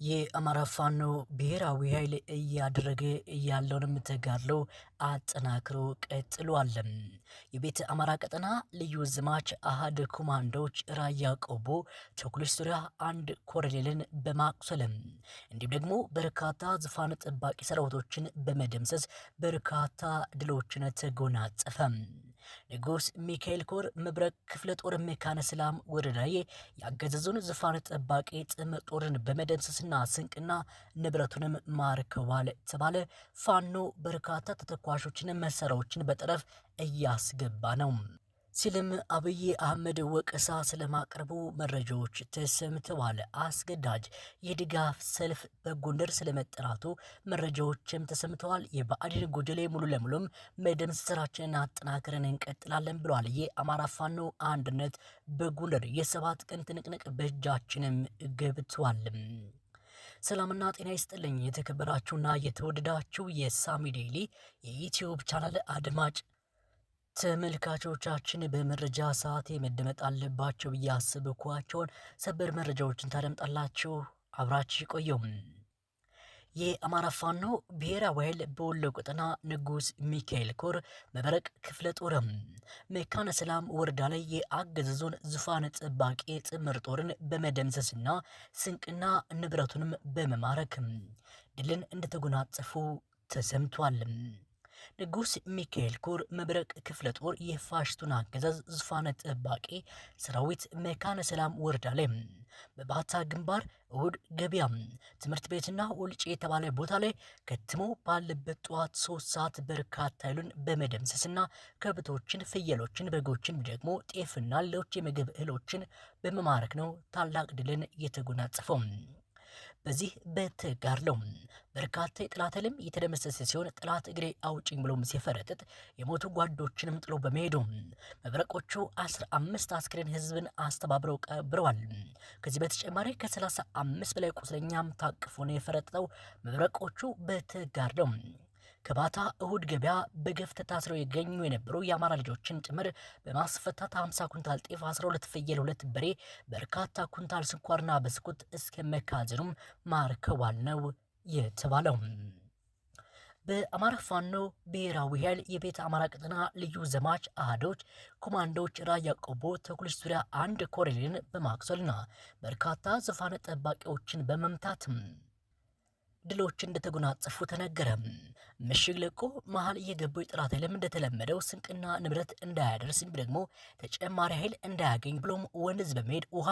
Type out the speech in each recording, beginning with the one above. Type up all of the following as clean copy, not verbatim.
የአማራ ፋኖ ብሔራዊ ኃይል እያደረገ ያለውን ተጋድሎ አጠናክሮ ቀጥሏል። የቤተ አማራ ቀጠና ልዩ ዘማች አሃድ ኮማንዶዎች ራያ ቆቦ ተኩለሽ ዙሪያ አንድ ኮሎኔልን በማቁሰልም እንዲሁም ደግሞ በርካታ ዙፋን ጠባቂ ሰራዊቶችን በመደምሰስ በርካታ ድሎችን ተጎናጸፈ። ንጉስ ሚካኤል ኮር መብረቅ ክፍለ ጦር መካነ ሰላም ወረዳዬ ያገዘዙን ዙፋን ጠባቂ ጥምር ጦርን በመደምሰስና ስንቅና ንብረቱንም ማርከዋል ተባለ። ፋኖ በርካታ ተተኳሾችን መሳሪያዎችን በጠረፍ እያስገባ ነው ሲልም አብይ አህመድ ወቀሳ ስለማቅረቡ መረጃዎች ተሰምተዋል። አስገዳጅ የድጋፍ ሰልፍ በጎንደር ስለመጠራቱ መረጃዎችም ተሰምተዋል። የብአዴን ጎጀሌ ሙሉ ለሙሉም መደምሰሳችንን አጠናክረን እንቀጥላለን ብለዋል። የአማራ ፋኖ አንድነት በጎንደር የ7 ቀን ትንቅንቅ በእጃችንም ገብቷል። ሰላምና ጤና ይስጥልኝ የተከበራችሁና የተወደዳችሁ የሳሚ ዴይሊ የዩቲዩብ ቻናል አድማጭ ተመልካቾቻችን በመረጃ ሰዓት መደመጥ አለባቸው ያሰብኳቸውን ሰበር መረጃዎችን ታደምጣላችሁ። አብራችሁ ቆዩም። የአማራ ፋኖ ብሔራዊ ኃይል በወሎ ቀጠና ንጉስ ሚካኤል ኮር መብረቅ ክፍለ ጦርም መካነ ሰላም ወረዳ ላይ የአገዛዙን ዙፋን ጠባቂ ጥምር ጦርን በመደምሰስና ስንቅና ንብረቱንም በመማረክ ድልን እንደተጎናጸፉ ተሰምቷል። ንጉስ ሚካኤል ኮር መብረቅ ክፍለ ጦር የፋሽቱን አገዛዝ ዙፋን ጠባቂ ሰራዊት መካነ ሰላም ወረዳ ላይ በባታ ግንባር እሁድ ገበያ ትምህርት ቤትና ወልጭ የተባለ ቦታ ላይ ከትሞ ባለበት ጠዋት 3 ሰዓት በርካታ ኃይሉን በመደምሰስና ከብቶችን፣ ፍየሎችን፣ በጎችን ደግሞ ጤፍና ሌሎች የምግብ እህሎችን በመማረክ ነው ታላቅ ድልን የተጎናጸፈው። በዚህ በተጋድለው በርካታ የጥላት ኃይልም የተደመሰሰ ሲሆን ጥላት እግሬ አውጭኝ ብሎም ሲፈረጥጥ የሞቱ ጓዶችንም ጥሎ በመሄዱ መብረቆቹ 15 አስክሬን ህዝብን አስተባብረው ቀብረዋል። ከዚህ በተጨማሪ ከ35 በላይ ቁስለኛም ታቅፎ ነው የፈረጠጠው። መብረቆቹ በተጋድለው ከባታ እሁድ ገበያ በገፍ ታስረው የገኙ የነበሩ የአማራ ልጆችን ጭምር በማስፈታት 50 ኩንታል ጤፍ፣ 12 ፍየል፣ 2 በሬ፣ በርካታ ኩንታል ስኳርና ብስኩት እስከ መካዘኑም ማርከዋል ነው የተባለው። በአማራ ፋኖ ብሔራዊ ኃይል የቤተ አማራ ቀጠና ልዩ ዘማች አሃዶች ኮማንዶዎች ራያ ቆቦ ተኩለሽ ዙሪያ አንድ ኮሎኔልን በማቁሰልና በርካታ ዙፋን ጠባቂዎችን በመምታት ድሎች እንደተጎናጸፉ ተነገረ። ምሽግ ለቆ መሀል እየገቡ የጠላት ኃይልም እንደተለመደው ስንቅና ንብረት እንዳያደርስ ደግሞ ተጨማሪ ኃይል እንዳያገኝ ብሎም ወንዝ በመሄድ ውሃ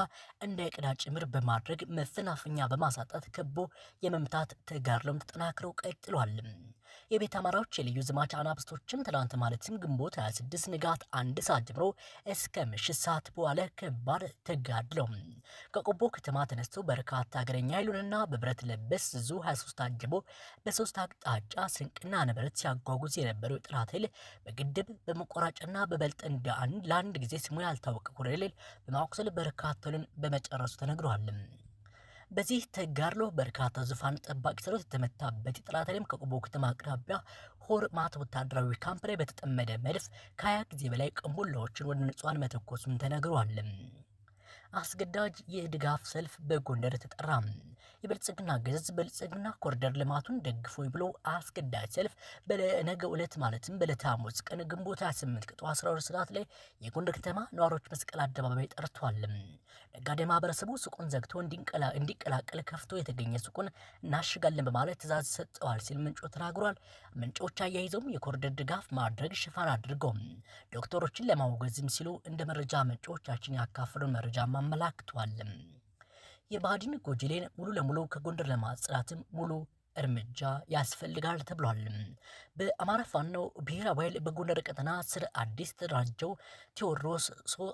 እንዳይቀዳ ጭምር በማድረግ መፈናፈኛ በማሳጣት ከቦ የመምታት ተጋድሎም ተጠናክረው ቀጥሏል። የቤት አማራዎች የልዩ ዘማች አናብስቶችም ትላንት ማለትም ግንቦት 26 ንጋት 1 ሰዓት ጀምሮ እስከ ምሽት ሰዓት በኋላ ከባድ ተጋድለው ከቆቦ ከተማ ተነስተው በርካታ እግረኛ ኃይሉንና በብረት ለበስ ዙ 23 አጅቦ በ3 አቅጣጫ ስንቅና ንብረት ሲያጓጉዝ የነበረው የጠላት ኃይል በግድብ በመቆራጫና በበልጠንዳ ለአንድ ጊዜ ስሙ ያልታወቀ ኮሎኔል በማቁሰል በርካታውን በመጨረሱ ተነግሯል። በዚህ ተጋድሎ በርካታ ዙፋን ጠባቂ ሰራዊት የተመታበት የጠላት ኃይልም ከቆቦ ከተማ አቅራቢያ ሆር ማት ወታደራዊ ካምፕ ላይ በተጠመደ መድፍ ከ20 ጊዜ በላይ ቅንቡላዎችን ወደ ንጹሃን መተኮሱም ተነግሯል። አስገዳጅ የድጋፍ ሰልፍ በጎንደር ተጠራ። የብልጽግና አገዛዝ ብልጽግና ኮሪደር ልማቱን ደግፎኝ ብሎ አስገዳጅ ሰልፍ በነገው ዕለት ማለትም በዕለተ ሐሙስ ቀን ግንቦት 28 ቀን 12 ሰዓት ላይ የጎንደር ከተማ ነዋሪዎች መስቀል አደባባይ ጠርቷል። ነጋዴ ማህበረሰቡ ሱቁን ዘግቶ እንዲቀላቀል ከፍቶ የተገኘ ሱቁን እናሽጋለን በማለት ትዕዛዝ ሰጠዋል ሲል ምንጮች ተናግሯል። ምንጮች አያይዘውም የኮሪደር ድጋፍ ማድረግ ሽፋን አድርገው ዶክተሮችን ለማውገዝም ሲሉ እንደ መረጃ ምንጮቻችን ያካፈሉን መረጃ አመላክቷል። የብአዴን ጎጀሌን ሙሉ ለሙሉ ከጎንደር ለማጽዳትም ሙሉ እርምጃ ያስፈልጋል ተብሏል። በአማራ ፋኖ ብሔራዊ ኃይል በጎንደር ቀጠና ስር አዲስ ተደራጀው ቴዎድሮስ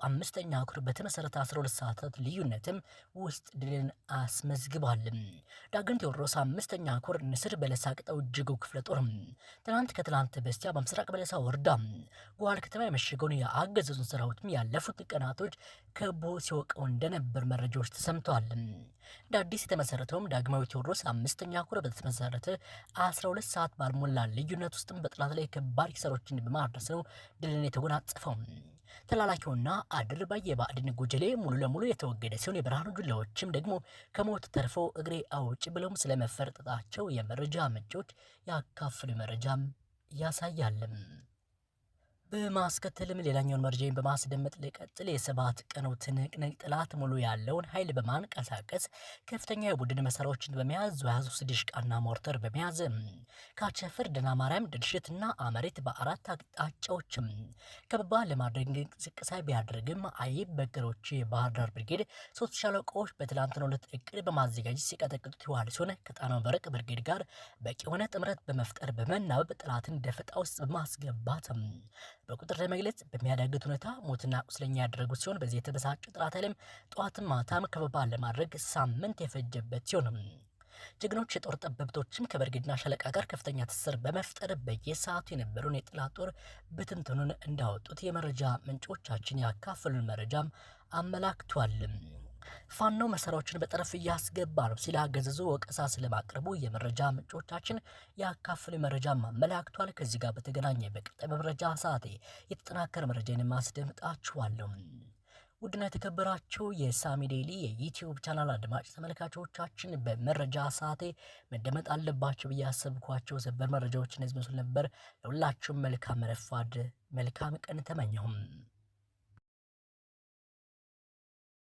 5ኛ ኮር በተመሰረተ 12 ሰዓታት ልዩነትም ውስጥ ድልን አስመዝግቧል። ዳግም ቴዎድሮስ 5ኛ ኮር ንስር በለሳ ቅጠው እጅጉ ክፍለ ጦር ከትላንት በስቲያ በምስራቅ በለሳ ወረዳ ጓል ከተማ የመሸገውን የአገዛዙን ሰራዊትም ያለፉት ቀናቶች ከቦ ሲወቀው እንደነበር መረጃዎች ተሰምተዋል። እንደ አዲስ የተመሰረተውም ዳግማዊ ቴዎድሮስ 5ኛ ኮር በተመሰረተ 12 ሰዓት ባልሞላ ልዩነት ውስጥም በጠላት ላይ ከባድ ኪሳራዎችን በማድረስ ነው ድልን የተጎናጸፈው። ተላላኪውና አድርባይ የባዕድን ጉጅሌ ሙሉ ለሙሉ የተወገደ ሲሆን የብርሃኑ ጁላዎችም ደግሞ ከሞት ተርፈው እግሬ አውጭ ብለውም ስለመፈርጠጣቸው የመረጃ ምንጮች ያካፍሉ መረጃም ያሳያልም። በማስከተልም ሌላኛውን መረጃን በማስደመጥ ልቀጥል። የሰባት ቀኑ ትንቅንቅ ጠላት ሙሉ ያለውን ኃይል በማንቀሳቀስ ከፍተኛ የቡድን መሳሪያዎችን በመያዝ 23 ዲሽቃና ሞርተር በመያዝ ካቸፈር፣ ደና ማርያም፣ ድልሽትና አመሬት በአራት አቅጣጫዎችም ከበባ ለማድረግ እንቅስቃሴ ቢያደርግም አይበገሮች የባህር ዳር ብርጌድ 3 ሻለቃዎች በትላንትናው ዕለት እቅድ በማዘጋጀት ሲቀጠቅጡት የዋለ ሲሆን ከጣናው በረቅ ብርጌድ ጋር በቂ የሆነ ጥምረት በመፍጠር በመናበብ ጠላትን ደፈጣ ውስጥ በማስገባት በቁጥር ለመግለጽ በሚያዳግት ሁኔታ ሞትና ቁስለኛ ያደረጉት ሲሆን በዚህ የተበሳጨ ጠላት ኃይልም ጠዋትም ማታም ከበባ ለማድረግ ሳምንት የፈጀበት ሲሆን ጀግኖች የጦር ጠበብቶችም ከብርጌድና ሻለቃ ጋር ከፍተኛ ትስስር በመፍጠር በየሰዓቱ የነበረውን የጠላት ጦር ብትንትኑን እንዳወጡት የመረጃ ምንጮቻችን ያካፈሉን መረጃም አመላክቷል። ፋኖ መሳሪያዎችን በጠረፍ እያስገባ ነው ሲል አገዛዙ ወቀሳ ስለማቅረቡ የመረጃ ምንጮቻችን ያካፈሉ መረጃ አመላክቷል። ከዚህ ጋር በተገናኘ በቀጣይ መረጃ ሰዓቴ የተጠናከረ መረጃን ማስደምጣችኋለሁ። ውድና የተከበራችሁ የሳሚ ዴይሊ የዩቲዩብ ቻናል አድማጭ ተመልካቾቻችን በመረጃ ሰዓቴ መደመጥ አለባቸው ብዬ ያሰብኳቸው ሰበር መረጃዎችን እዚህ መስል ነበር። ለሁላችሁም መልካም ረፋድ መልካም ቀን ተመኘሁም።